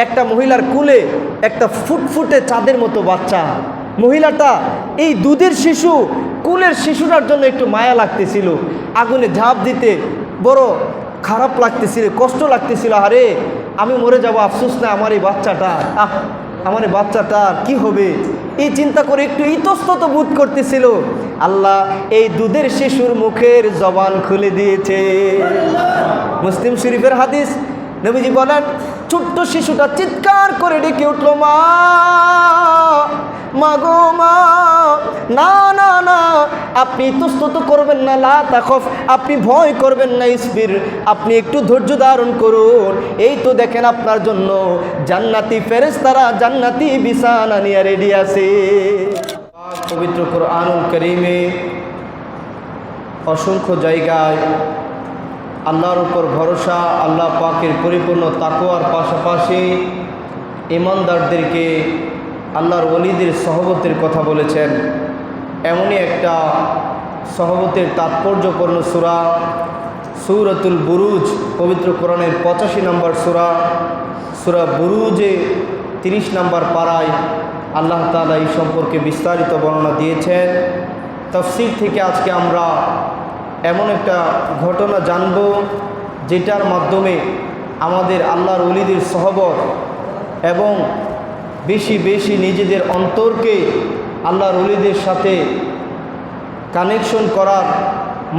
একটা মহিলার কুলে একটা ফুটফুটে চাঁদের মতো বাচ্চা। মহিলাটা এই দুধের শিশু, কুলের শিশুটার জন্য একটু মায়া লাগতেছিল, আগুনে ঝাঁপ দিতে বড় খারাপ লাগতেছিল, কষ্ট লাগতেছিল। আরে আমি মরে যাব, আফসোস না আমার এই বাচ্চাটা, আমার এই বাচ্চাটার কি হবে, এই চিন্তা করে একটু ইতস্তত বোধ করতেছিল। আল্লাহ এই দুধের শিশুর মুখের জবান খুলে দিয়েছে। মুসলিম শরীফের হাদিস, নবীজি বলেন, ছোট্ট শিশুটা চিৎকার করে ডেকে উঠল, মা, মা গো মা। না না না, আপনি ইতস্তত করবেন না, লা তাখফ, আপনি ভয় করবেন না, ইসবির, আপনি একটু ধৈর্য ধারণ করুন। এই তো দেখেন আপনার জন্য জান্নাতি ফেরেশতারা জান্নাতি বিছানা নিয়ে রেডি আছে। পবিত্র কোরআনুল কারীমে অসংখ্য জায়গায় আল্লাহর উপর ভরসা, আল্লাহ পাকের পরিপূর্ণ তাকওয়ার পাশাপাশি ঈমানদারদেরকে আল্লাহর ওলিদের সহবতের কথা বলেছেন। এমনই একটা সহবতের তাৎপর্যপূর্ণ সূরা সূরাতুল বুরুজ, পবিত্র কোরআনের 85 নম্বর সূরা বুরুজে 30 নম্বর পারায় আল্লাহ তাআলা এই সম্পর্কে বিস্তারিত বর্ণনা দিয়েছেন। তাফসীর থেকে আজকে আমরা এমন একটা ঘটনা জানব যেটার মাধ্যমে আমাদের আল্লাহর ওলিদের সহবত এবং বেশি বেশি নিজেদের অন্তরকে আল্লাহর ওলিদের সাথে কানেকশন করার,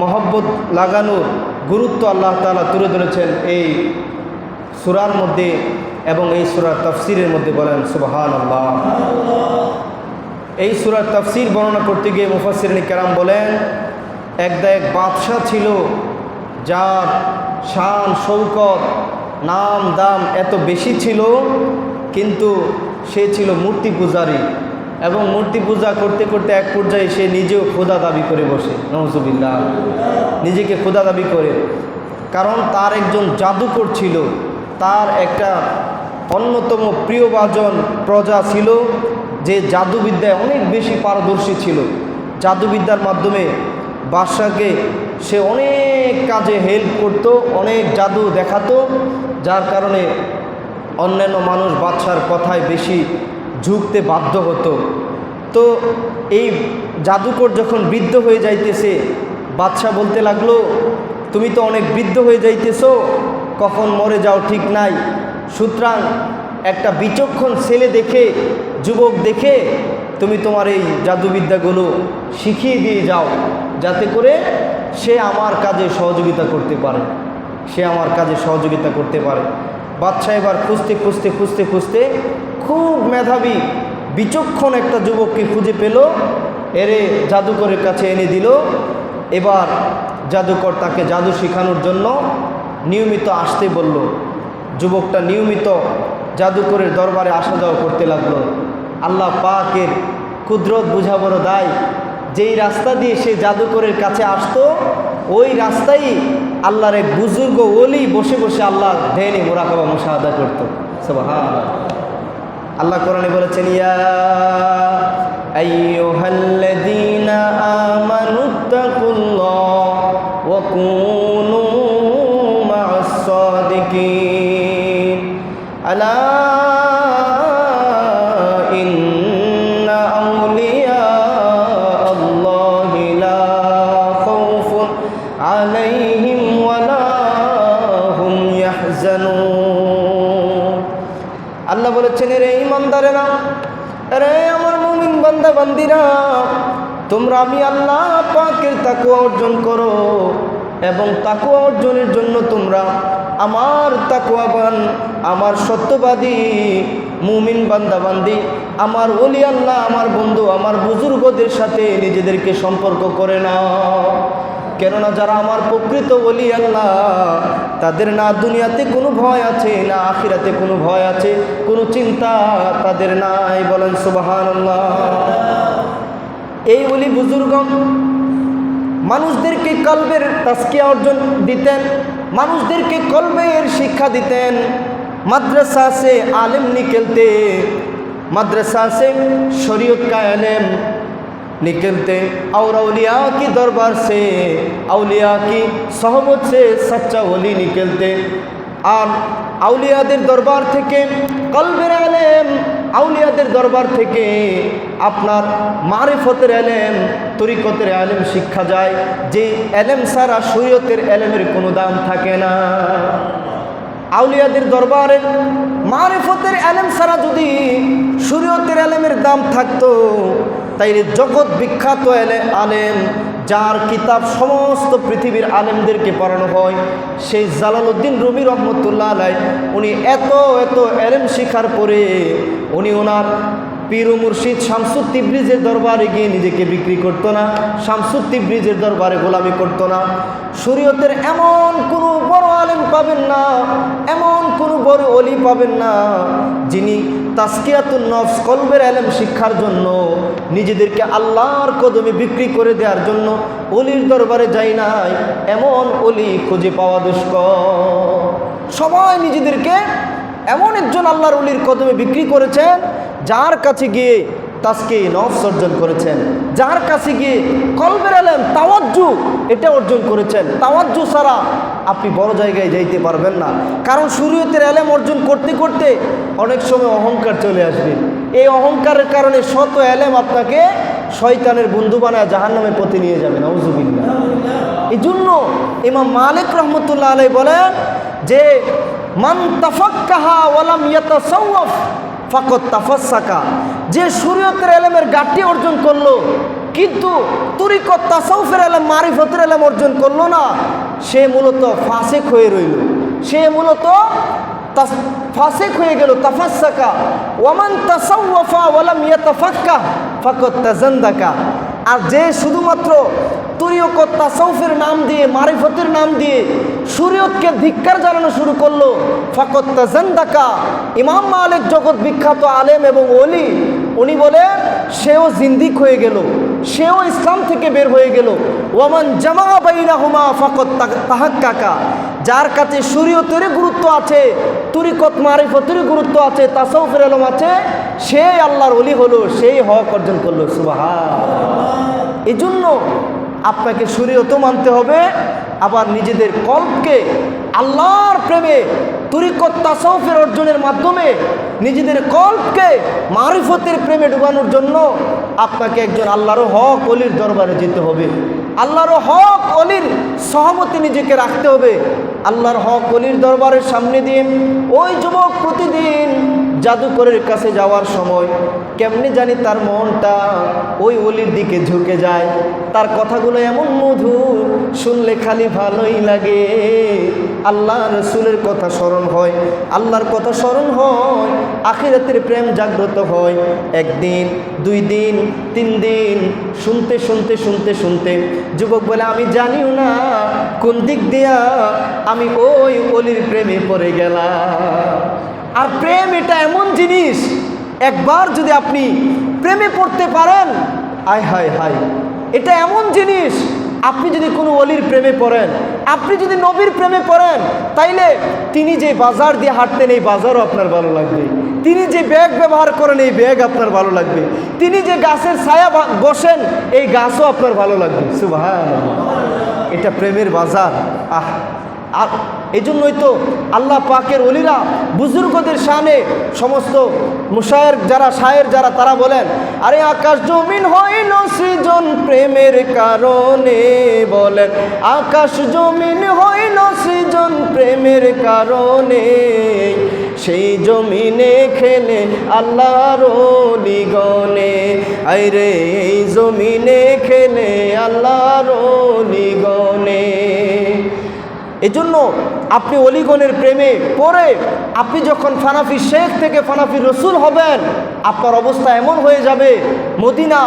মহব্বত লাগানোর গুরুত্ব আল্লাহ তাআলা তুলে ধরেছেন এই সূরার মধ্যে এবং এই সূরার তাফসীরের মধ্যে। বলেন সুবহানাল্লাহ। এই সূরার তাফসীর বর্ণনা করতে গিয়ে মুফাসসিরিন কেরাম বলেন, এক বাদশাহ ছিল যার শান শৌকত নাম দাম এত বেশি ছিল, কিন্তু সে ছিল মূর্তি পূজারী এবং মূর্তি পূজা করতে করতে এক পর্যায়ে সে নিজেও খোদা দাবি করে বসে। নাউজুবিল্লাহ, নিজেকে খোদা দাবি করে। কারণ তার একজন জাদুকর ছিল, তার একটা অন্যতম প্রিয়ভাজন প্রজা ছিল যে জাদুবিদ্যায় অনেক বেশি পারদর্শী ছিল। জাদুবিদ্যার মাধ্যমে বাদশাকে সে অনেক কাজে হেল্প করত, অনেক জাদু দেখাতো, যার কারণে অন্যান্য মানুষ বাদশার কথায় বেশি ঝুঁকতে বাধ্য হতো। তো এই জাদুকর যখন বৃদ্ধ হয়ে যাইতেছে, বাদশা বলতে লাগলো, তুমি তো অনেক বৃদ্ধ হয়ে যাইতেছো, কখন মরে যাও ঠিক নাই, সুতরাং একটা বিচক্ষণ ছেলে দেখে, যুবক দেখে তুমি তোমার এই জাদুবিদ্যাগুলো শিখিয়ে দিয়ে যাও, যাতে করে সে আমার কাজে সহযোগিতা করতে পারে, সে আমার কাজে সহযোগিতা করতে পারে। বাদশা এবার খুঁজতে খুঁজতে খুঁজতে খুঁজতে খুব মেধাবী বিচক্ষণ একটা যুবককে খুঁজে পেল, এরে জাদুকরের কাছে এনে দিল। এবার জাদুকর তাকে জাদু শেখানোর জন্য নিয়মিত আসতে বলল। যুবকটা নিয়মিত জাদুকরের দরবারে আসা যাওয়া করতে লাগলো। আল্লাহ পাকের কুদরত বুঝা বড় দায়, যেই রাস্তা দিয়ে সে জাদুকরের কাছে আসতো ওই রাস্তায় আল্লাহর এক বুজুর্গ ওলি বসে বসে আল্লাহ ধ্যানে মুরাকাবা মুশাহাদা করত। সুবহানাল্লাহ। আল্লাহ কোরআনে বলেছেন, ইয়া আইয়ুহাল্লাযীনা আমানুত্তাকুল্লাহ ওয়া কুনু মা'আস সাদিকিন, আলা ইন্না আউলিয়া আল্লাহি লা খাউফুন আলাইহিম ওয়া লা হুম ইয়াহজানুন। আল্লাহ বলেছেন, রে ঈমানদারেরা, রে আমার মুমিন বান্দা বান্দিরা, তোমরা আমি আল্লাহ পাকের তাকওয়া অর্জন করো এবং তাকওয়া অর্জনের জন্য তোমরা আমার তাকওয়াবান, আমার সত্যবাদী মুমিন বান্দা বান্দি, আমার ওলি আল্লাহ, আমার বন্ধু, আমার বুজুর্গদের সাথে নিজেদেরকে সম্পর্ক করে নাও। কেননা যারা আমার প্রকৃত ওলি আল্লাহ, তাদের না দুনিয়াতে কোনো ভয় আছে, না আখিরাতে কোনো ভয় আছে, কোনো চিন্তা তাদের নাই। বলেন সুবহানাল্লাহ। এই ওলি বুজুর্গ মানুষদেরকে কলবের তাজকিয়া অর্জন দিতেন, মানুষদেরকে কলবের শিক্ষা দিতেন। মাদ্রাসা সে आलिम निकलते, मदरसा से शरीयत का इल्म निकलते और औलिया की दरबार से, औलिया की सोहबत से सच्चा वली निकलते। আর আউলিয়াদের দরবার থেকে কলবের এলেম, আউলিয়াদের দরবার থেকে আপনার মারিফতের এলেম, তরিকতের এলেম শিক্ষা যায়, যে এলেম ছাড়া শরীয়তের এলেমের কোনো দাম থাকে না। আউলিয়াদের দরবারের মারিফতের এলেম ছাড়া যদি শরীয়তের এলেমের দাম থাকতো, তাইলে জগৎ বিখ্যাত আলেম, যার কিতাব সমস্ত পৃথিবীর আলেমদেরকে পড়ানো হয়, সেই জালালউদ্দিন রুমি রহমতুল্লাহ আলাইহি, উনি এত এলেম শিখার পরে উনি ওনার পীর ও মুর্শিদ শামসুদ তিবরিজের দরবারে গিয়ে নিজেকে বিক্রি করতো না, শামসুদ তিবরিজের দরবারে গোলামি করতো না। শরীয়তের এমন কোনো বড় আলেম পাবেন না, এমন কোনো বড় ওলি পাবেন না, যিনি তাসকিয়াতুন নফস, কলবের এলেম শিক্ষার জন্য নিজেদেরকে আল্লাহর কদমে বিক্রি করে দেওয়ার জন্য ওলির দরবারে যায় নাই, এমন ওলি খুঁজে পাওয়া দুষ্কর। সবাই নিজেদেরকে এমন একজন আল্লাহর ওলির কদমে বিক্রি করেছেন, যার কাছে গিয়ে তাসকিয়ে নফস অর্জন করেছেন, যার কাছে গিয়ে কলবের এলেম, তাওয়াজ্জু এটা অর্জন করেছেন। তাওয়াজ্জু ছাড়া আপনি বড় জায়গায় যাইতে পারবেন না, কারণ শরীয়তের এলেম অর্জন করতে করতে অনেক সময় অহংকার চলে আসবে। এই অহংকারের কারণে শত এলেম আপনাকে শয়তানের বন্ধু বানায় জাহান্নামের পথে নিয়ে যাবে, নাউযুবিল্লাহ। এই জন্য ইমাম মালিক রহমতুল্লাহ আলাইহি বলেন যে মান তাফাক্কাহা ওয়া লাম ইয়াতাসাওয়াফ ফাকাদ তাফাসসাকা, যে শরীয়তের এলেমের গাঁটটি অর্জন করলো কিন্তু তরিকত তাসাউফের এলেম, মারিফতের এলেম অর্জন করলো না, সে মূলত ফাসিক হয়ে রইল, সে মূলত ফাসিক হয়ে গেল। তাফাসসাকা ওয়ামান তাসাওয়াফা ওয়া লাম ইয়াতাফাক্কাহ ফাকাদ তাজান্দাকা, আর যে শুধুমাত্র তরিকত তাসাউফের নাম দিয়ে, মারিফতের নাম দিয়ে শরীয়তকে ধিক্কার জানানো শুরু করলো, ফাকাদ তাজান্দাকা। ইমাম মালিক জগৎ বিখ্যাত আলেম এবং ওলি, উনি বলে সেও জিন্দিক হয়ে গেল, সেও ইসলাম থেকে বের হয়ে গেল। ওয়ামান জামা বাইনাহুমা ফাকাদ তাহাক্কাকা, যার কাছে শরীয়তের গুরুত্ব আছে, তরিকত মারিফতের গুরুত্ব আছে, তাসাউফের ইলম আছে, সেই আল্লাহর ওলি হলো, সেই হক অর্জন করলো। সুবহানাল্লাহ। এই জন্য আপনাকে শরীয়তও মানতে হবে, আবার নিজেদের কল্পকে আল্লাহর প্রেমে, তরিকত তাসাউফের অর্জনের মাধ্যমে নিজেদের কল্পকে মারিফতের প্রেমে ডুবানোর জন্য আপনাকে একজন আল্লাহর হক ওলির দরবারে যেতে হবে, আল্লাহর হক ওলির সহমতে নিজেকে রাখতে হবে। আল্লাহর হক ওলির দরবারের সামনে দিয়ে ওই যুবক প্রতিদিন জাদুকরের কাছে যাওয়ার সময় কেমনে জানি তার মনটা ওই ওলির দিকে ঝুঁকে যায়, তার কথাগুলো এমন মধুর, শুনলে খালি ভালোই লাগে। আল্লাহ রসুলের কথা স্মরণ হয়, আল্লাহর কথা স্মরণ হয়, আখিরাতের প্রেম জাগ্রত হয়। একদিন, 2 দিন, 3 দিন শুনতে শুনতে শুনতে শুনতে যুবক বলে আমি জানিও না কোন দিক দিয়া আমি ওই ওলির প্রেমে পড়ে গেলাম। আর প্রেম এটা এমন জিনিস, একবার যদি আপনি প্রেমে পড়তে পারেন, আয় হায় হায়, এটা এমন জিনিস, আপনি যদি কোনো ওলির প্রেমে পড়েন, আপনি যদি নবীর প্রেমে পড়েন, তাইলে তিনি যে বাজার দিয়ে হাঁটতেন এই বাজারও আপনার ভালো লাগবে, তিনি যে ব্যাগ ব্যবহার করেন এই ব্যাগ আপনার ভালো লাগবে, তিনি যে গাছের ছায়া বসেন এই গাছও আপনার ভালো লাগবে। সুবহানাল্লাহ, এটা প্রেমের বাজার। আর এই জন্যই তো আল্লাহ পাকের ওলিরা বুজুর্গদের শানে সমস্ত মুশায়ের যারা, শায়ের যারা, তারা বলেন আরে আকাশ জমিন হইল সৃজন প্রেমের কারণে, বলেন আকাশ জমিন হইল সৃজন প্রেমের কারণে, সেই জমিনে খেলে আল্লাহর ওলিগণে, আইরে এই জমিনে খেলে আল্লাহর ওলিগণে। এজন্য আপনি অলিগণের প্রেমে পড়ে আপনি যখন ফানাফি শেখ থেকে ফানাফি রসুল হবেন, আপনার অবস্থা এমন হয়ে যাবে, মদিনা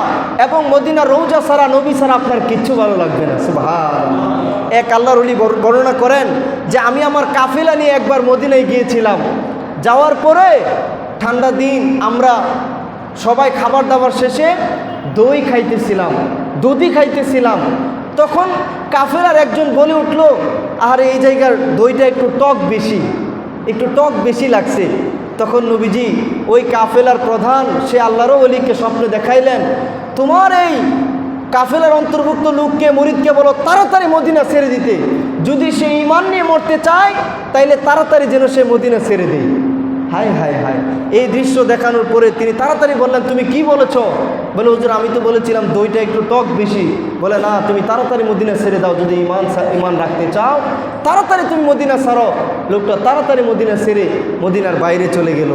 এবং মদিনা রৌজা ছাড়া, নবী ছাড়া আপনার কিচ্ছু ভালো লাগবে না। সুবহানাল্লাহ। এক আল্লাহর ওলি বর্ণনা করেন যে আমি আমার কাফেলা নিয়ে একবার মদিনায় গিয়েছিলাম, যাওয়ার পরে ঠান্ডা দিন আমরা সবাই খাবার দাবার শেষে দই খাইতেছিলাম, দুধি খাইতেছিলাম। তখন কাফেলার একজন বলে উঠল, আর এই জায়গার দইটা একটু টক বেশি, একটু টক বেশি লাগছে। তখন নবীজি ওই কাফেলার প্রধান, সে আল্লাহর ওলিকে স্বপ্নে দেখাইলেন, তোমার এই কাফেলার অন্তর্ভুক্ত লোককে, মুরিদকে বলো তাড়াতাড়ি মদিনা ছেড়ে দিতে, যদি সে ঈমান নিয়ে মরতে চায় তাইলে তাড়াতাড়ি যেন সে মদিনা ছেড়ে দেয়। হায় হায় হায়, এই দৃশ্য দেখানোর পরে তিনি তাড়াতাড়ি বললেন, তুমি কি বলেছো? বলে, হুজুর আমি তো বলেছিলাম দইটা একটু টক বেশি। বলে, না, তুমি তাড়াতাড়ি মদিনা ছেড়ে দাও, যদি ঈমান রাখতে চাও তাড়াতাড়ি তুমি মদিনা ছাড়ো। লোকটা তাড়াতাড়ি মদিনা ছেড়ে মদিনার বাইরে চলে গেল।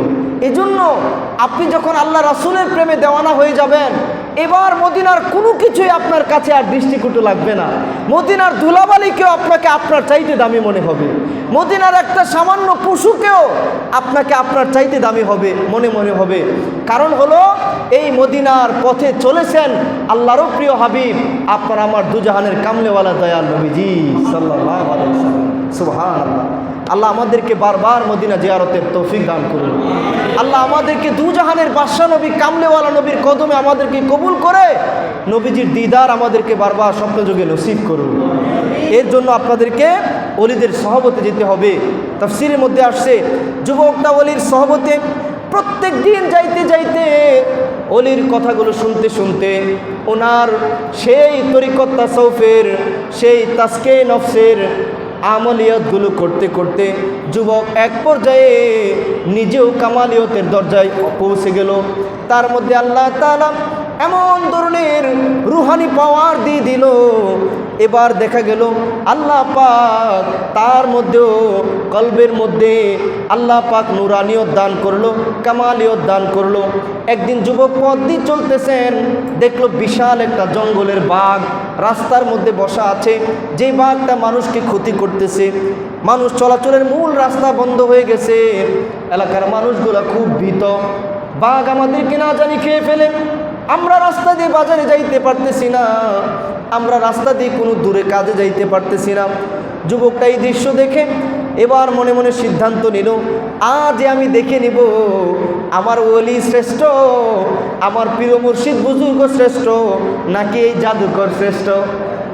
এজন্য আপনি যখন আল্লাহ রাসূলের প্রেমে দেওয়ানা হয়ে যাবেন, এবার মদিনার কোনো কিছুই আপনার কাছে আর দৃষ্টিকটু লাগবে না। মদিনার ধুলাবালিকেও আপনাকে আপনার চাইতে দামি মনে হবে। মদিনার একটা সামান্য পশুকেও আপনাকে আপনার চাইতে দামি মনে হবে। কারণ হলো এই মদিনার পথে চলেছেন আল্লাহরও প্রিয় হাবিব, আপনার আমার দুজাহানের কামলেওয়ালা দয়াল নবীজি সাল্লাল্লাহু আলাইহি ওয়াসাল্লাম। সুবহানাল্লাহ। আল্লাহ আমাদেরকে বারবার মদিনা জিয়ারতের তৌফিক দান করুন। আল্লাহ আমাদেরকে দুজাহানের বাদশা নবী কামলেওয়ালা নবীর কদমে আমাদেরকে কবুল করে নবীজির দিদার আমাদেরকে বারবার স্বপ্নযোগে নসিব করুন। এর জন্য আপনাদেরকে ওলিদের সহবতে যেতে হবে। তাফসীরের মধ্যে আসছে, যুবকটা ওলির সহবতে প্রত্যেক দিন যাইতে যাইতে ওলির কথাগুলো শুনতে শুনতে ওনার সেই তরিকত তাসাউফের, সেই তাসকে নফসের আমলিয়াতগুলো করতে করতে যুবক এক পর্যায়ে নিজেও কামালিয়তের দরজায় পৌঁছে গেল। তার মধ্যে আল্লাহ তাআলা এমন ধরনের রুহানি পাওয়ার দিয়ে দিল, এবার দেখা গেল আল্লাহ পাক তার মধ্যেও কলবের মধ্যে আল্লাহ পাক নুরানিয়ত দান করলো, কামালিয়ত দান করলো। একদিন যুবক পথ দিয়ে চলতেছেন, দেখলো বিশাল একটা জঙ্গলের বাঘ রাস্তার মধ্যে বসা আছে। যে বাঘটা মানুষকে ক্ষতি করতেছে, মানুষ চলাচলের মূল রাস্তা বন্ধ হয়ে গেছে। এলাকার মানুষগুলা খুব ভীত, বাঘ আমাদেরকে না জানি খেয়ে ফেলে। আমরা রাস্তা দিয়ে বাজারে যাইতে পারতেছি না, আমরা রাস্তা দিয়ে কোনো দূরে কাজে যাইতে পারতেছি না। যুবকটা এই দৃশ্য দেখে এবার মনে মনে সিদ্ধান্ত নিল, আজ আমি দেখে নিব আমার ওলি শ্রেষ্ঠ, আমার প্রিয় মুর্শিদ বুজুর্গ শ্রেষ্ঠ নাকি এই জাদুকর শ্রেষ্ঠ।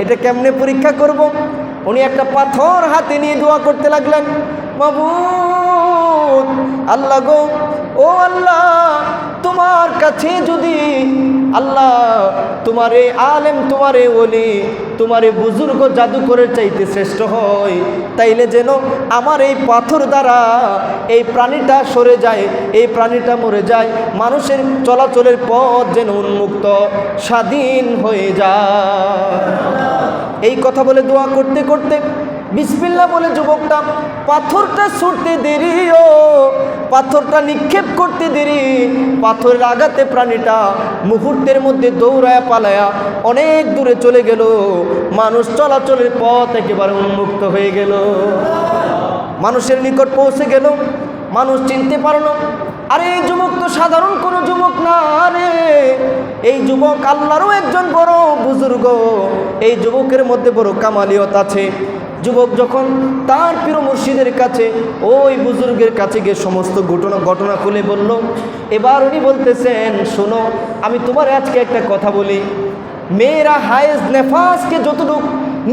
এটা কেমনে পরীক্ষা করব? উনি একটা পাথর হাতে নিয়ে দোয়া করতে লাগলেন, মাবুদ আল্লাহ গো, ও আল্লাহ, তোমার কাছে যদি আল্লাহ তোমারে আলেম, তোমারে ওলি, তোমারে বুজুর্গ জাদুকরের চাইতে শ্রেষ্ঠ হয়, তাইলে যেন আমার এই পাথর দ্বারা এই প্রাণীটা সরে যায়, এই প্রাণীটা মরে যায়, মানুষের চলাচলের পথ যেন উন্মুক্ত স্বাধীন হয়ে যায়। এই কথা বলে দোয়া করতে করতে বিসমিল্লাহ বলে যুবকটা পাথরটা ছুটতে দেরি, পাথরটা নিক্ষেপ করতে দেরি, পাথরের আঘাতে প্রাণীটা মুহূর্তের মধ্যে দৌড়ায়া পালায়া অনেক দূরে চলে গেল। মানুষ চলাচলের পথ একেবারে উন্মুক্ত হয়ে গেল, মানুষের নিকট পৌঁছে গেল। মানুষ চিনতে পারল, আরে এই যুবক তো সাধারণ কোনো যুবক না, আরে এই যুবক আল্লাহরও একজন বড় বুজুর্গ, এই যুবকের মধ্যে বড় কামালিয়ত আছে। যুবক যখন তার প্রিয় মুর্শিদের কাছে, ওই বুজুর্গের কাছে গিয়ে সমস্ত ঘটনা খুলে বলল। এবার উনি বলতেছেন, শোনো, আমি তোমার আজকে একটা কথা বলি, মেয়েরা হায়েজ নেফাসকে যতটুক,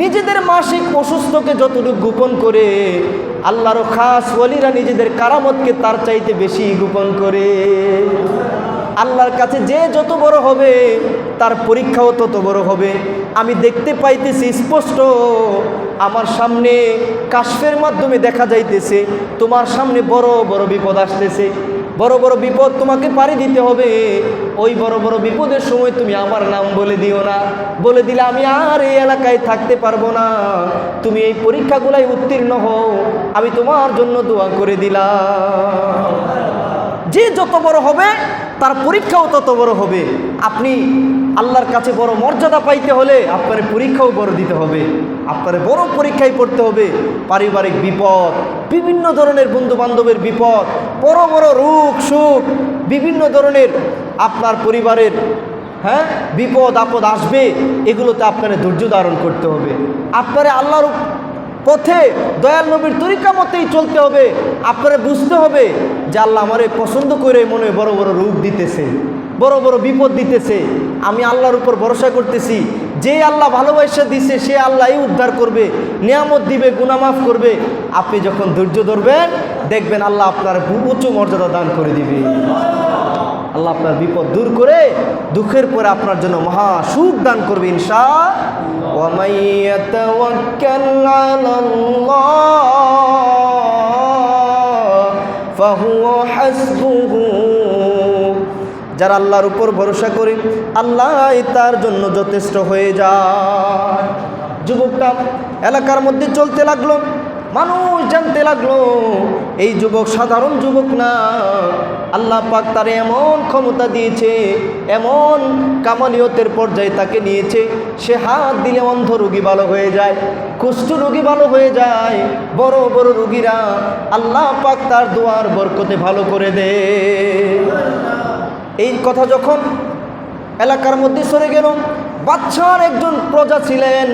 নিজেদের মাসিক অসুস্থকে যতটুকু গোপন করে, আল্লাহর খাস ওলিরা নিজেদের কারামতকে তার চাইতে বেশি গোপন করে। আল্লাহর কাছে যে যত বড় হবে তার পরীক্ষাও তত বড় হবে। আমি দেখতে পাইতেছি স্পষ্ট, আমার সামনে কাশফের মাধ্যমে দেখা যাইতেছে তোমার সামনে বড় বড় বিপদ আসতেছে, বড় বড় বিপদ তোমাকে পাড়ি দিতে হবে। ওই বড় বড় বিপদের সময় তুমি আমার নাম বলে দিও না, বলে দিলে আমি আর এই এলাকায় থাকতে পারবো না। তুমি এই পরীক্ষাগুলাই উত্তীর্ণ হও, আমি তোমার জন্য দোয়া করে দিলাম। যে যত বড় হবে তার পরীক্ষাও তত বড় হবে। আপনি আল্লাহর কাছে বড় মর্যাদা পাইতে হলে আপনার পরীক্ষাও বড় দিতে হবে, আপনার বড় পরীক্ষায় পড়তে হবে। পারিবারিক বিপদ, বিভিন্ন ধরনের বন্ধু বান্ধবের বিপদ, বড় বড় রোগ সুখ, বিভিন্ন ধরনের আপনার পরিবারের বিপদ আপদ আসবে, এগুলোতে আপনার ধৈর্য ধারণ করতে হবে। আপনার আল্লাহর পথে দয়াল নবীর তরিকা মতেই চলতে হবে। আপনারা বুঝতে হবে যে আল্লাহ আমারে পছন্দ করে মনে বড় বড় রোগ দিতেছে, বড় বড় বিপদ দিতেছে। আমি আল্লাহর উপর ভরসা করতেছি, যে আল্লাহ ভালোবাসা দিছে সে আল্লাহই উদ্ধার করবে, নিয়ামত দিবে, গুনাহ মাফ করবে। আপনি যখন ধৈর্য ধরবেন দেখবেন আল্লাহ আপনার উচ্চ মর্যাদা দান করে দিবে। আল্লাহ আপনার বিপদ দূর করে দুঃখের পরে আপনার জন্য মহা সুখ দান করবে ইনশাআল্লাহ। ওয়া মান ইয়াতাওয়াক্কাল আলাল্লাহ ফাহুয়া হাসবুহু, যারা আল্লাহর উপর ভরসা করে আল্লাহ তার জন্য যথেষ্ট হয়ে যায়। যুবকটা এলাকার মধ্যে চলতে লাগলো, মানুষ জানতে লাগলো এই যুবক সাধারণ যুবক না, আল্লাহ পাক তার এমন ক্ষমতা দিয়েছে, এমন কামালিয়তের পর্যায়ে তাকে নিয়েছে, সে হাত দিলে অন্ধ রোগী ভালো হয়ে যায়, কুষ্ঠ রোগী ভালো হয়ে যায়, বড় বড় রোগীরা আল্লাহ পাক তার দোয়ার বরকতে ভালো করে দেয়। এই কথা যখন এলাকার মধ্যে সরে গেল, বাদশার একজন প্রজা ছিলেন,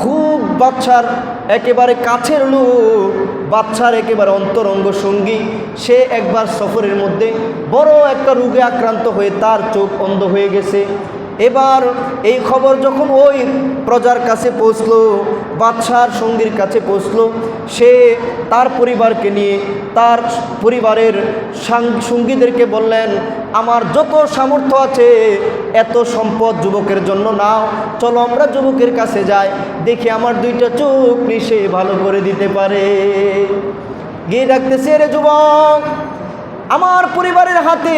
খুব বাদশার একেবারে কাছের লোক, বাদশার একেবারে অন্তরঙ্গ সঙ্গী, সে একবার সফরের মধ্যে বড় একটা রোগে আক্রান্ত হয়ে তার চোখ অন্ধ হয়ে গেছে। এবার এই খবর যখন ওই প্রজার কাছে পৌঁছলো, বাদশার সঙ্গীর কাছে পৌঁছলো, সে তার পরিবারকে নিয়ে তার পরিবারের সঙ্গীদেরকে বললেন, আমার যত সামর্থ্য আছে এত সম্পদ যুবকের জন্য নাও, চলো আমরা যুবকের কাছে যাই, দেখি আমার দুইটা চোখ নিশে ভালো করে দিতে পারে। গিয়ে ডাকতেছে, রে যুবক, আমার পরিবারের হাতে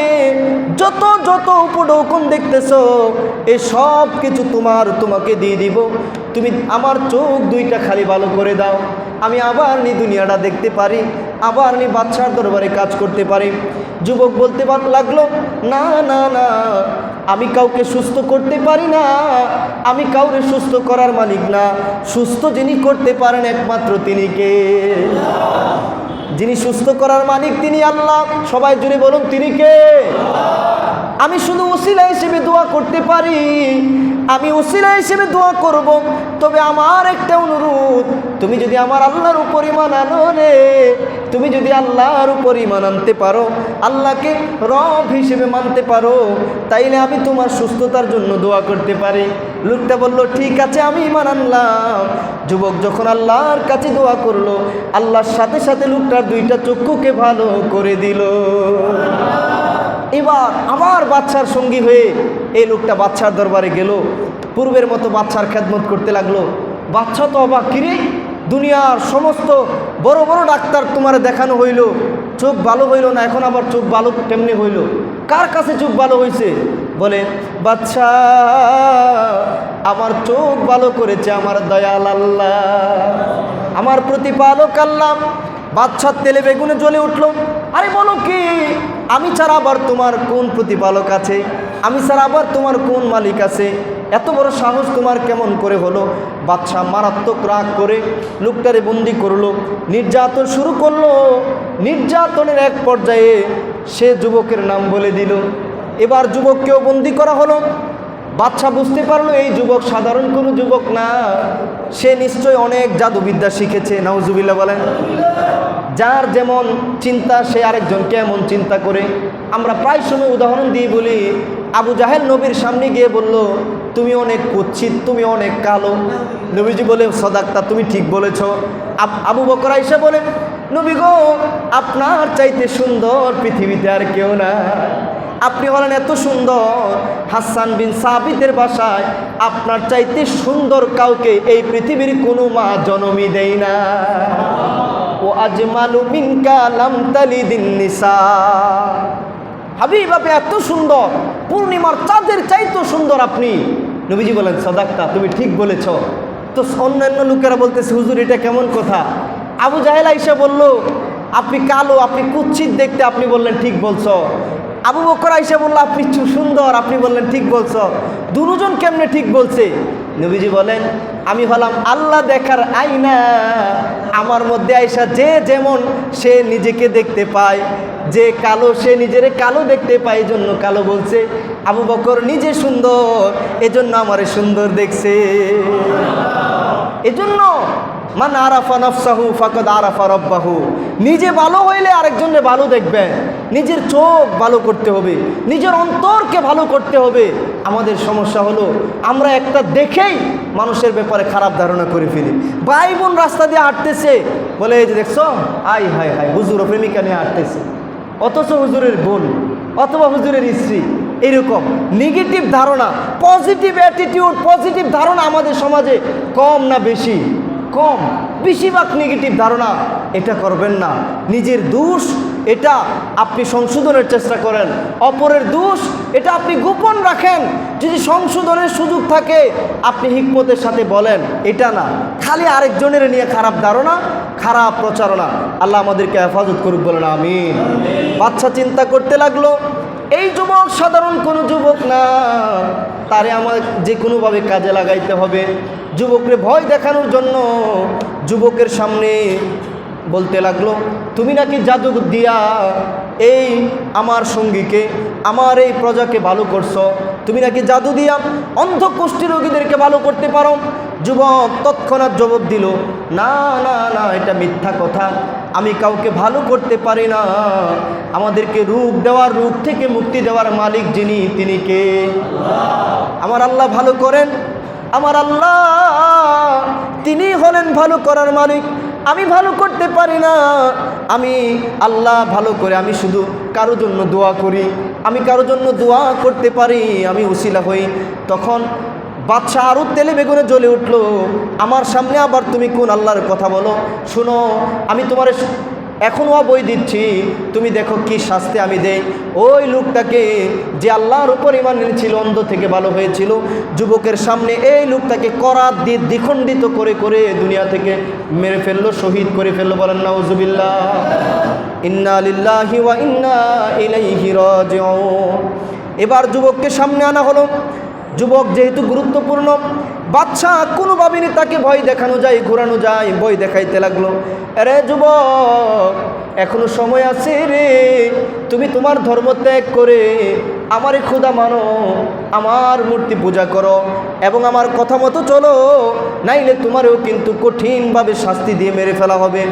যত যত উপঢৌকন দেখতেছো এই সব কিছু তোমাকে দিয়ে দিব, তুমি আমার চোখ দুইটা খালি ভালো করে দাও, আমি আবার নি দুনিয়াটা দেখতে পারি, আবার নি বাদশার দরবারে কাজ করতে পারি। যুবক বলতে লাগলো, না না না, আমি কাউকে সুস্থ করতে পারি না, আমি কাউকে সুস্থ করার মালিক না, সুস্থ যিনি করতে পারেন একমাত্র তিনি কে? যিনি সুস্থ করার মালিক তিনি আল্লাহ। সবাই জুড়ে বলুন, তিনি কে? আমি শুধু ওসিলা হিসেবে দোয়া করতে পারি, আমি ওসিলা হিসেবে দোয়া করব, তবে আমার একটা অনুরোধ, তুমি যদি আমার আল্লাহর উপর ঈমান আনো রে, তুমি যদি আল্লাহর উপর ঈমান আনতে পারো, আল্লাহকে রব হিসেবে মানতে পারো, তাইলে আমি তোমার সুস্থতার জন্য দোয়া করতে পারি। লোকটা বলল, ঠিক আছে, আমি ঈমান আনলাম। যুবক যখন আল্লাহর কাছে দোয়া করলো, আল্লাহর সাথে সাথে লোকটার দুইটা চক্ষুকে ভালো করে দিল। এবার আবার বাদশার সঙ্গী হয়ে এই লোকটা বাদশার দরবারে গেল, পূর্বের মতো বাদশার খেদমত করতে লাগলো। বাদশা তো অবাক, কিরে, দুনিয়ার সমস্ত বড় বড় ডাক্তার তোমার দেখানো হইল, চোখ ভালো হইল না, এখন আবার চোখ ভালো কেমনি হইল? কার কাছে চোখ ভালো হয়েছে? বলে, বাদশা, আমার চোখ ভালো করেছে আমার দয়াল আল্লাহ, আমার প্রতিপালক আল্লাহ। বাদশার তেলে বেগুনে জ্বলে উঠল, আরে বলো কি, আমি ছাড়া আবার তোমার কোন প্রতিপালক আছে? আমি ছাড়া আবার তোমার কোন মালিক আছে? এত বড় সাহস তোমার কেমন করে হলো? বাদশা মারাত্মক রাগ করে লোকটারে বন্দি করলো, নির্যাতন শুরু করলো। নির্যাতনের এক পর্যায়ে সে যুবকের নাম বলে দিল। এবার যুবককেও বন্দি করা হলো। বাদশা বুঝতে পারলো এই যুবক সাধারণ কোনো যুবক না, সে নিশ্চয় অনেক জাদুবিদ্যা শিখেছে। নাউজুবিল্লাহ বলেন। যার যেমন চিন্তা সে আরেকজনকে এমন চিন্তা করে। আমরা প্রায় সময় উদাহরণ দিয়ে বলি, আবু জাহেল নবীর সামনে গিয়ে বলল, তুমি অনেক কুৎসিত, তুমি অনেক কালো। নবীজি বলে, সদাক্তা, তুমি ঠিক বলেছ। আবু বকর আয়েশা বলেন, নবী গো, আপনার চাইতে সুন্দর পৃথিবীতে আর কেউ না, আপনি হলেন এত সুন্দর। হাসান বিন সাবিতের ভাষায়, আপনার চাইতে সুন্দর কাউকে এই পৃথিবীর কোনো মা জনমই দেয় না। ও আজমালু মিনকা লাম তালিদিন নিসা, হাবিব আপনি এত সুন্দর, পূর্ণিমার চাঁদের চাইতে সুন্দর আপনি। নবীজি বলেন, সাদাক্তা, তুমি ঠিক বলেছ। তো অন্যান্য লোকেরা বলতেছে, হুজুর এটা কেমন কথা? আবু জাহেল আয়েশা বলল, আপনি কালো, আপনি কুৎসিত দেখতে, আপনি বললেন ঠিক বলছো। আবু বকর আয়েশা বলল, আপনি সুন্দর, আপনি বললেন ঠিক বলছো। দুজন কেমনে ঠিক বলছে? নবীজি বলেন, আমি হলাম আল্লাহ দেখার আয়না, আমার মধ্যে আয়েশা যে যেমন সে নিজেকে দেখতে পায়, যে কালো সে নিজেরে কালো দেখতে পায়, এজন্য কালো বলছে। আবু বকর নিজে সুন্দর, এজন্য আমারে সুন্দর দেখছে। এজন্য মান আরাফা নাফসাহু ফাকাদ আরাফা রাব্বাহু, নিজে ভালো হইলে আরেকজনের ভালো দেখবেন। নিজের চোখ ভালো করতে হবে, নিজের অন্তরকে ভালো করতে হবে। আমাদের সমস্যা হলো আমরা একটা দেখেই মানুষের ব্যাপারে খারাপ ধারণা করে ফেলি। ভাই বোন রাস্তা দিয়ে হাঁটতেছে, বলে, এই যে দেখছো, আই হাই হাই হুজুর প্রেমিকা নিয়ে হাঁটতেছে, অথচ হুজুরের বোন, অথবা হুজুরের স্ত্রী। এরকম নেগেটিভ ধারণা, পজিটিভ অ্যাটিটিউড, পজিটিভ ধারণা আমাদের সমাজে কম না বেশি? কম। বেশিরভাগ নেগেটিভ ধারণা। এটা করবেন না। নিজের দোষ এটা আপনি সংশোধনের চেষ্টা করেন, অপরের দোষ এটা আপনি গোপন রাখেন। যদি সংশোধনের সুযোগ থাকে আপনি হিকমতের সাথে বলেন, এটা না খালি আরেকজনের নিয়ে খারাপ ধারণা, খারাপ প্রচারণা। আল্লাহ আমাদেরকে হেফাজত করুক, বলেন আমিন। বাচ্চা চিন্তা করতে লাগলো, এই যুবক সাধারণ কোনো যুবক না, তারে আমার যে কোনোভাবে কাজে লাগাইতে হবে। যুবককে ভয় দেখানোর জন্য যুবকের সামনে বলতে লাগলো, তুমি নাকি জাদু দিয়া এই আমার সঙ্গীকে, আমার এই প্রজাকে ভালো করছো, তুমি নাকি জাদু দিয়া অন্ধ কুষ্ঠী রোগীদেরকে ভালো করতে পারো। যুবক তৎক্ষণাৎ জবাব দিল, না না না, এটা মিথ্যা কথা, আমি কাউকে ভালো করতে পারি না। আমাদেরকে রোগ দেওয়ার, রোগ থেকে মুক্তি দেওয়ার মালিক যিনি, তিনি কে? আমার আল্লাহ ভালো করেন, আমার আল্লাহ তিনি হলেন ভালো করার মালিক। আমি ভালো করতে পারি না, আমি আল্লাহ ভালো করে, আমি শুধু কারো জন্য দোয়া করি, আমি কারো জন্য দোয়া করতে পারি, আমি উসিলা হই। তখন বাদশা আরও তেলে বেগুনে জ্বলে উঠলো, আমার সামনে আবার তুমি কোন আল্লাহর কথা বলো? শোনো, আমি তোমার এখনও বই দিচ্ছি, তুমি দেখো কি শাস্তি আমি দেই। ওই লোকটাকে যে আল্লাহর উপর ঈমান এনেছিল, অন্ধ থেকে ভালো হয়েছিল, যুবকের সামনে এই লোকটাকে করাত দিয়ে দ্বিখণ্ডিত করে করে দুনিয়া থেকে মেরে ফেললো, শহীদ করে ফেললো। বলেন নাউজুবিল্লাহ। ইন্না লিল্লাহি ওয়া ইন্না ইলাইহি রাজিউন। এবার যুবককে সামনে আনা হলো। যুবক যেহেতু গুরুত্বপূর্ণ, বাদশা কোনোভাবেই তাকে ভয় দেখানো যায়, ঘোরানো যায়, ভয় দেখাইতে লাগলো। আরে যুবক, এখনো সময় আছে রে, তুমি তোমার ধর্ম ত্যাগ করে আমারে খোদা মানো, আমার মূর্তি পূজা করো এবং আমার কথা মতো চলো, নাইলে তোমারও কিন্তু কঠিনভাবে শাস্তি দিয়ে মেরে ফেলা হবে।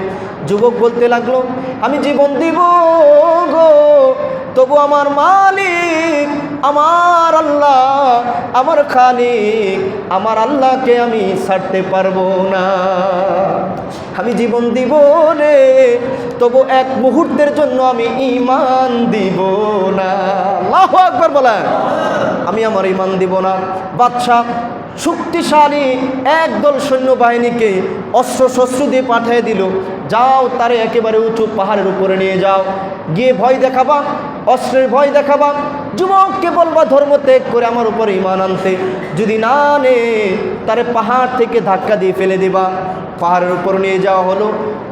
যুবক বলতে লাগলো, আমি জীবন দিব গো, তবু আমার মালিক, আমার আল্লাহ, আমার খালিক, আমার আল্লাহকে আমি ছাড়তে পারবো না। আমি জীবন দিব রে, তবু এক মুহূর্তের জন্য আমি ঈমান দিব না। আল্লাহু আকবার বলেন। আমি আমার ঈমান দিব না। বাদশা শক্তিশালী একদল সৈন্যবাহিনীকে অস্ত্র শস্ত্র দিয়ে পাঠিয়ে দিল, যাও তারে একেবারে উঁচু পাহাড়ের উপরে নিয়ে যাও, গিয়ে ভয় দেখাবা, অস্ত্রের ভয় দেখাবা, যুবককে বলবা ধর্ম ত্যাগ করে আমার উপরে ঈমান আনতে। যদি না নে, তারে পাহাড় থেকে ধাক্কা দিয়ে ফেলে দিবা। পাহাড়ের উপর নিয়ে যাওয়া হলো,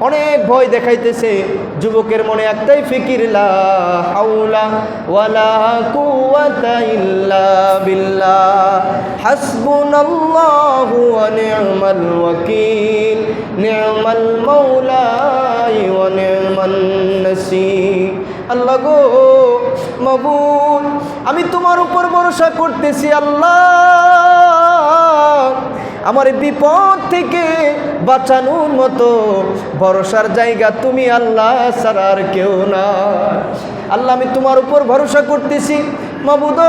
অনেক ভয় দেখাইতেছে। যুবকের মনে একটাই ফিকির, লা হাওলা ওয়ালা কুওয়াতা ইল্লা বিল্লাহ, হাসবুনাল্লাহু ওয়া নি'মাল ওয়াকিল, নি'মাল মাওলা ওয়া নি'মান নাসীর। আল্লাহ গো মাবুদ, আমি তোমার উপর ভরসা করতেছি আল্লাহ, আমার বিপদ থেকে বাঁচানোর মতো ভরসার জায়গা তুমি আল্লাহ ছাড়া আর কেউ না। আল্লাহ আমি তোমার উপর ভরসা করতেছি মাবুদ,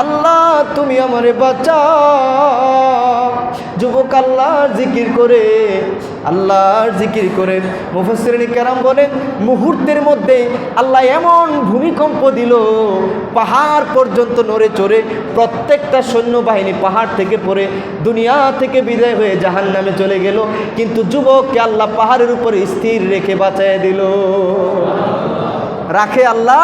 আল্লাহ তুমি আমারে বাঁচাও। যুবক আল্লাহর জিকির করে, আল্লাহর জিকির করে, মুফাসসিরিন কেরাম বলেন মুহূর্তের মধ্যে আল্লাহ এমন ভূমিকম্প দিল, পাহাড় পর্যন্ত নড়ে চড়ে প্রত্যেকটা সৈন্যবাহিনী পাহাড় থেকে পড়ে দুনিয়া থেকে বিদায় হয়ে জাহান্নামে চলে গেল। কিন্তু যুবককে আল্লাহ পাহাড়ের উপরে স্থির রেখে বাঁচায় দিল। রাখে আল্লাহ,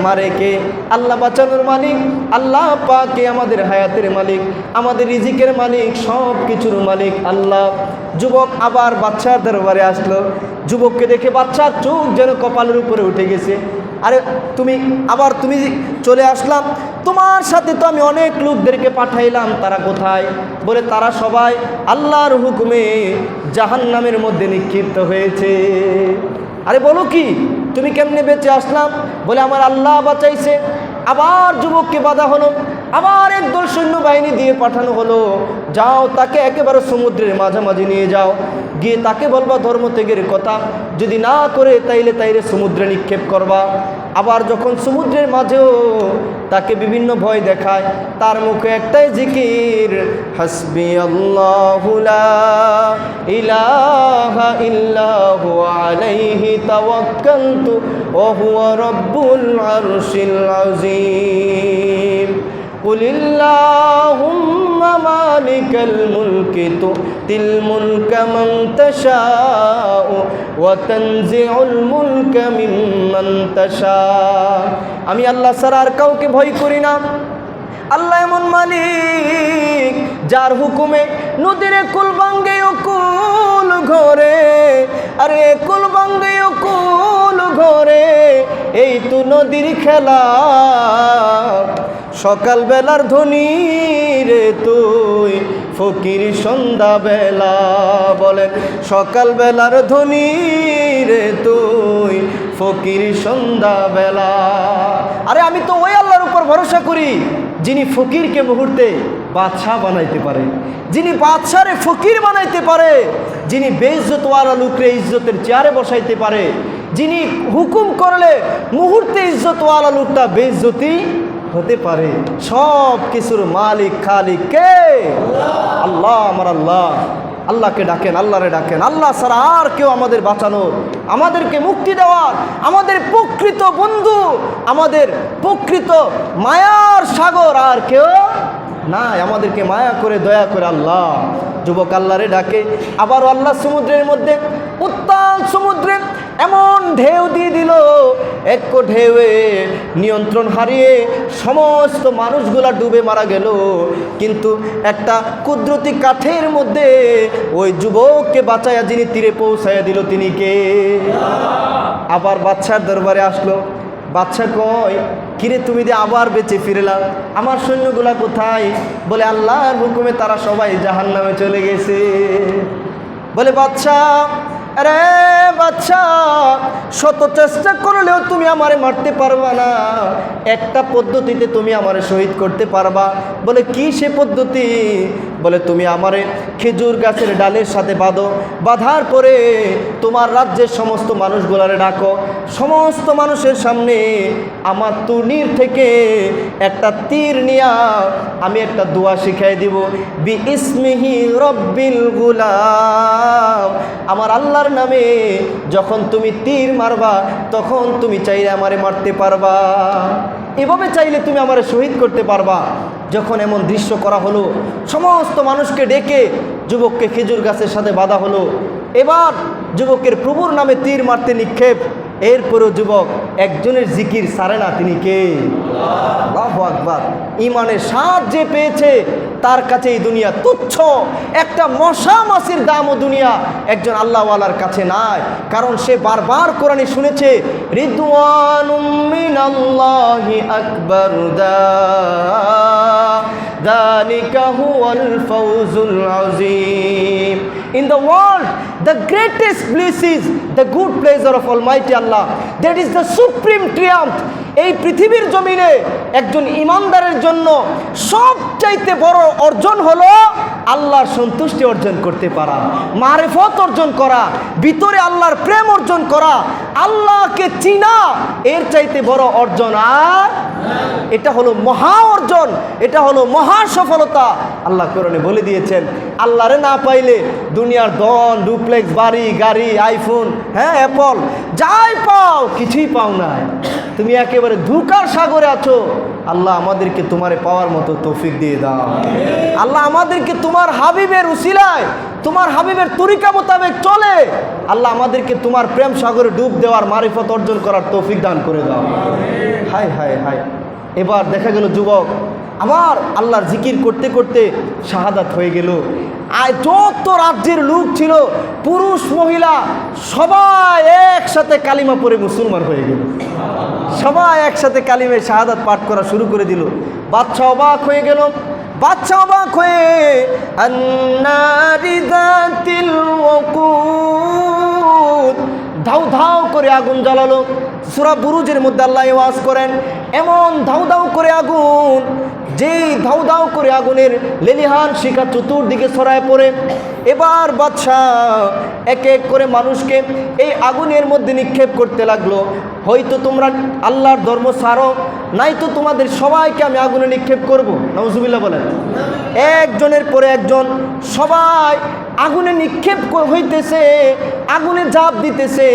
মারে কে? আল্লাহ বাঁচানোর মালিক, আল্লাহ পাকে আমাদের হায়াতের মালিক, আমাদের রিজিকের মালিক, সব কিছুর মালিক আল্লাহ। যুবক আবার বাচ্চার দরবারে আসলো। যুবককে দেখে বাচ্চার চোখ যেন কপালের উপরে উঠে গেছে। আরে তুমি চলে আসলাম, তোমার সাথে তো আমি অনেক লোকদেরকে পাঠাইলাম, তারা কোথায়? বলে তারা সবাই আল্লাহর হুকুমে জাহান্নামের মধ্যে নিক্ষিপ্ত হয়েছে। আরে বলো কি, তুমি কেমনে বেঁচে আসলাম? বলে আমার আল্লাহ বাঁচাইছে। আবার যুবককে বাধা হলো, আবার একদল সৈন্যবাহিনী দিয়ে পাঠানো হলো, যাও তাকে একেবারে সমুদ্রের মাঝামাঝি নিয়ে যাও, গিয়ে তাকে বলবা ধর্ম ত্যাগের কথা, যদি না করে তাইলে সমুদ্রে নিক্ষেপ করবা। আবার যখন সমুদ্রের মাঝেও তাকে বিভিন্ন ভয় দেখায়, তার মুখে একটাই জিকির, হাসবি আল্লাহু লা ইলাহা ইল্লাহু আলাইহি তাওয়াক্কালতু ওয়া হুয়া রাব্বুল আরশিল আযীম। কুলিল্লাহুম্মা মালিকাল মুলকি তুতিল মুলকা মান তাশাউ ওয়া তানজিউল মুলকা মিম্মান তাশা। আমি আল্লাহ ছাড়া আর কাউকে ভয় করি না। আল্লাহ এমন মালিক যার হুকুমে নদীর কুল ভাঙ্গে ও কুল ঘরে, আরে কুল ভাঙ্গে ও কুল ঘরে, এই তো নদীর খেলা। সকাল বেলার ধনী রে তুই, ফকির সন্ধ্যা বেলা। বলেন সকাল বেলার ধনী রে তুই, ফকির সন্ধ্যা বেলা। আরে আমি তো ওই আল্লাহর উপর ভরসা করি যিনি ফকিরকে মুহূর্তে বাদশাহ বানাইতে পারে, যিনি বাদশারে ফকির বানাইতে পারে, যিনি বেইজ্জতওয়ালা লোকরে ইজ্জতের চেয়ারে বসাইতে পারে, যিনি হুকুম করলে মুহূর্তে ইজ্জতওয়ালা লোকটা বেইজ্জতি হতে পারে। সব কিছুর মালিক খালিক কে? আল্লাহ। আমার আল্লাহ। আল্লাহকে ডাকেন, আল্লাহরে ডাকেন। আল্লাহ ছাড়া আর কেউ আমাদের বাঁচানোর, আমাদেরকে মুক্তি দেওয়ার, আমাদের প্রকৃত বন্ধু, আমাদের প্রকৃত মায়ার সাগর আর কেউ নাই। আমাদেরকে মায়া করে দয়া করে আল্লাহ। যুবক আল্লাহরে ডাকে। আবারও আল্লাহ সমুদ্রের মধ্যে, উত্তাল সমুদ্রে এমন ঢেউ দিয়ে দিল, এক ঢেউয়ে নিয়ন্ত্রণ হারিয়ে সমস্ত মানুষগুলা ডুবে মারা গেল। কিন্তু একটা কুদরতি কাঠের মধ্যে ওই যুবককে বাঁচাইয়া যিনি তীরে পৌঁছাইয়া দিল, তিনি কে? আবার বাদশার দরবারে আসলো। বাদশা কয়, কিরে তুমি যে আবার বেঁচে ফিরলাম, আমার সৈন্যগুলা কোথায়? বলে আল্লাহর হুকুমে তারা সবাই জাহান্নামে চলে গেছে। বলে বাদশা, আরে বাদশা, শত চেষ্টা করলেও তুমি আমারে মারতে পারবা না, একটা পদ্ধতিতে তুমি আমারে শহীদ করতে পারবা। বলে কি সে পদ্ধতি? বলে তুমি আমারে খেজুর গাছের ডালের সাথে বাঁধো, বাঁধার পরে তোমার রাজ্যের সমস্ত মানুষগুলারে ডাকো, সমস্ত মানুষের সামনে আমার তুনির থেকে একটা তীর নিয়া আমি একটা দোয়া শিখাই দিব, বি ইসমিহি রব্বিল গুলাম। আমার আল্লাহর নামে যখন তুমি তীর মারবা, তখন তুমি চাইলে আমারে মারতে পারবা, এভাবে চাইলে তুমি আমারে শহীদ করতে পারবা। যখন এমন দৃশ্য করা হলো, সমস্ত মানুষকে ডেকে যুবককে খেজুর গাছের সাথে বাঁধা হলো। এবার যুবকের প্রভুর নামে তীর মারতে নিক্ষেপ। এরপরেও যুবক একজনের জিকির সারে না, তিনি কে? আল্লাহু আকবার। ইমানের স্বাদ যে পেয়েছে তার কাছে এই দুনিয়া তুচ্ছ। একটা মশা মাছির দামও দুনিয়া একজন আল্লাহওয়ালার কাছে নাই, কারণ সে বারবার কোরআনে শুনেছে, রিদওয়ানুম মিনাল্লাহি আকবার, যালিকা হুয়াল ফাওজুল আযীম। In the world, the greatest bliss is the good pleasure of Almighty Allah. That is the supreme triumph. এই পৃথিবীর জমিনে একজন ইমানদারের জন্য সবচাইতে বড় অর্জন হলো আল্লাহর সন্তুষ্টি অর্জন করতে পারা, মারিফত অর্জন করা, ভিতরে আল্লাহর প্রেম অর্জন করা, আল্লাহকে চিনা। এর চাইতে বড় অর্জন আর এটা হলো মহা অর্জন, এটা হলো মহা সফলতা। আল্লাহ কোরআনে বলে দিয়েছেন, আল্লাহরে না পাইলে দুনিয়ার ধন, ডুপ্লেক্স, বাড়ি, গাড়ি, আইফোন, হ্যাঁ অ্যাপল, যাই পাও কিছুই পাও না, তুমি একেবারে ধোঁকার সাগরে আছো। আল্লাহ আমাদেরকে তোমারে পাওয়ার মতো তৌফিক দিয়ে দাও। আল্লাহ আমাদেরকে তোমার হাবিবের উসিলায়, তোমার হাবিবের তরিকা মোতাবেক চলে আল্লাহ আমাদেরকে তোমার প্রেম সাগরে ডুব দেওয়ার, মারিফত অর্জন করার তৌফিক দান করে দাও। হায় হায় হায়। এবার দেখা গেল যুবক আবার আল্লাহর জিকির করতে করতে শাহাদাত হয়ে গেল। আর যত রাজ্যের লোক ছিল, পুরুষ মহিলা সবাই একসাথে কালিমা পড়ে মুসলমান হয়ে গেল। সবাই একসাথে কালিমে শাহাদাত পাঠ করা শুরু করে দিল। বাদশা অবাক হয়ে গেল। বাদশা অবাক হয়ে আন্নারি যাতিল ওকুদ, ধাউ ধাউ করে আগুন জ্বালালো। সূরা বুরুজের মধ্যে আল্লাহ ওয়াজ করেন, এমন ধাউ ধাউ করে আগুন, যেই ধাউ ধাউ করে আগুনের লেলিহান শিখা চতুর্দিকে ছড়ায় পড়ে। এবার বাদশাহ এক এক করে মানুষকে এই আগুনের মধ্যে নিক্ষেপ করতে লাগলো। হয়তো তোমরা আল্লাহর ধর্ম ছাড়ো, নাই তো তোমাদের সবাইকে আমি আগুনে নিক্ষেপ করব। নাউজুবিল্লাহ বলেন। একজনের পরে একজন সবাই আগুনে নিক্ষেপ হইতেছে, আগুনে ঝাঁপ দিতেছে,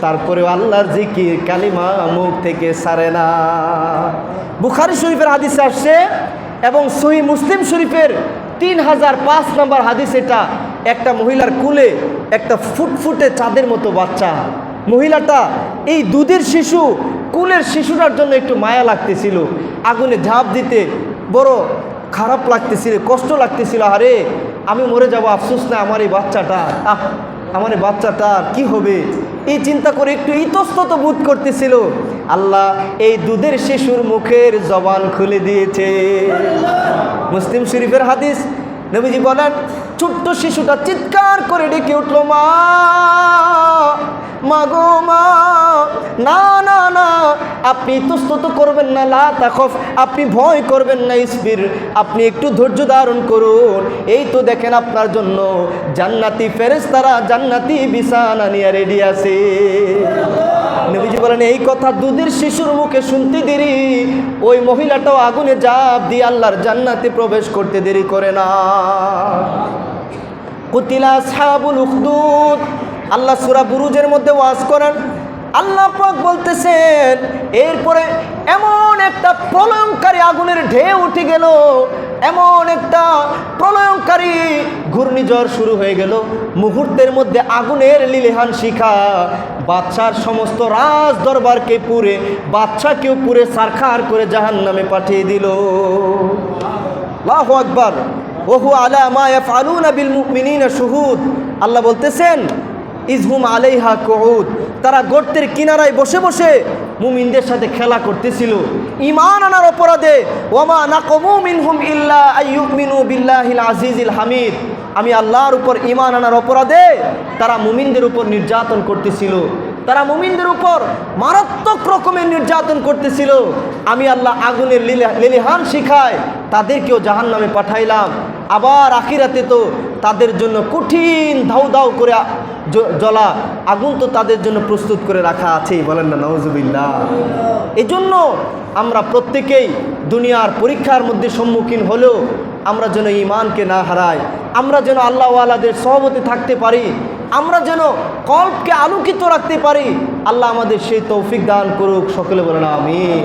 তারপরেও আল্লাহর জিকির কালিমা মুখ থেকে ছাড়ে না। বুখারী শরীফের হাদিসে আসছে এবং সহিহ মুসলিম শরীফের 3005 নম্বর হাদিস। এটা একটা মহিলার কুলে একটা ফুটফুটে চাঁদের মতো বাচ্চা। মহিলাটা এই দুধের শিশু, কুলের শিশুটার জন্য একটু মায়া লাগতেছিল, আগুনে ঝাঁপ দিতে বড় খারাপ লাগতেছিল, কষ্ট লাগতেছিল। আরে আমি মরে যাব, আফসোস না আমার এই বাচ্চাটা, আমার এই বাচ্চাটার কি হবে, এই চিন্তা করে একটু ইতস্তত বোধ করতেছিল। আল্লাহ এই দুধের শিশুর মুখের জবান খুলে দিয়েছে। মুসলিম শরীফের হাদিস, নবীজি বলেন, ছোট্ট শিশুটা চিৎকার করে ডেকে উঠল, মা, মাগো মা, না না না, আপনি ইতস্তত করবেন না, লা তাখফ, আপনি ভয় করবেন না, ইসবির, আপনি একটু ধৈর্য ধারণ করুন। এই তো দেখেন আপনার জন্য জান্নাতি ফেরেশতারা জান্নাতি বিছানা নিয়ে রেডি আছে। নবীজি বলেন, এই কথা দুধের শিশুর মুখে শুনতে দেরি, ওই মহিলাটাও আগুনে ঝাঁপ দিয়ে আল্লাহর জান্নাতে প্রবেশ করতে দেরি করে না। কুতিলা আসহাবুল উখদুদ, আল্লাহ সূরা বুরুজের মধ্যে ওয়াজ করেন, আল্লাহ পাক বলতেছেন, এরপরে এমন একটা প্রলয়ঙ্কারী আগুনের ঢেউ উঠে গেল, এমন একটা প্রলয়ঙ্কারী ঘূর্ণিঝড় শুরু হয়ে গেল। মুহূর্তের মধ্যে আগুনের লিলিহান শিখা বাদশার সমস্ত রাজ দরবারকে পুড়ে, বাদশাকেও পুড়ে সারখার করে জাহান্নামে পাঠিয়ে দিল। আল্লাহু আকবার। ওহু আলা মা ইয়াফআলুনা বিল মুমিনিনা শুহুদ। আল্লাহ বলতেছেন, ইজহুম আলাইহা কুউদ, তারা গর্তের কিনারায় বসে বসে মুমিনদের সাথে খেলা করতেছিল ঈমান আনার অপরাধে। ওয়ামা নাকমু মিনহুম ইল্লা আইয়ুমিনু বিল্লাহিল আজিজিল হামিদ, আমি আল্লাহর উপর ঈমান আনার অপরাধে তারা মুমিনদের উপর নির্যাতন করতেছিল, তারা মুমিনদের উপর মারাত্মক রকমের নির্যাতন করতেছিল। আমি আল্লাহ আগুনের লেলিহান শিখায় তাদেরকেও জাহান্নামে পাঠাইলাম। আবার আখিরাতে তো তাদের জন্য কঠিন ধাউ ধাউ করে জ্বলা আগুন তো তাদের জন্য প্রস্তুত করে রাখা আছেই, বলেন না নাউজুবিল্লাহ। এই জন্য আমরা প্রত্যেকেই দুনিয়ার পরীক্ষার মধ্যে সম্মুখীন হলেও আমরা যেন ঈমানকে না হারাই, আমরা যেন আল্লাহওয়ালাদের সহবতে থাকতে পারি, আমরা যেন কল্পকে আলোকিত রাখতে পারি। আল্লাহ আমাদের সেই তৌফিক দান করুক। সকলে বলেন আমিন।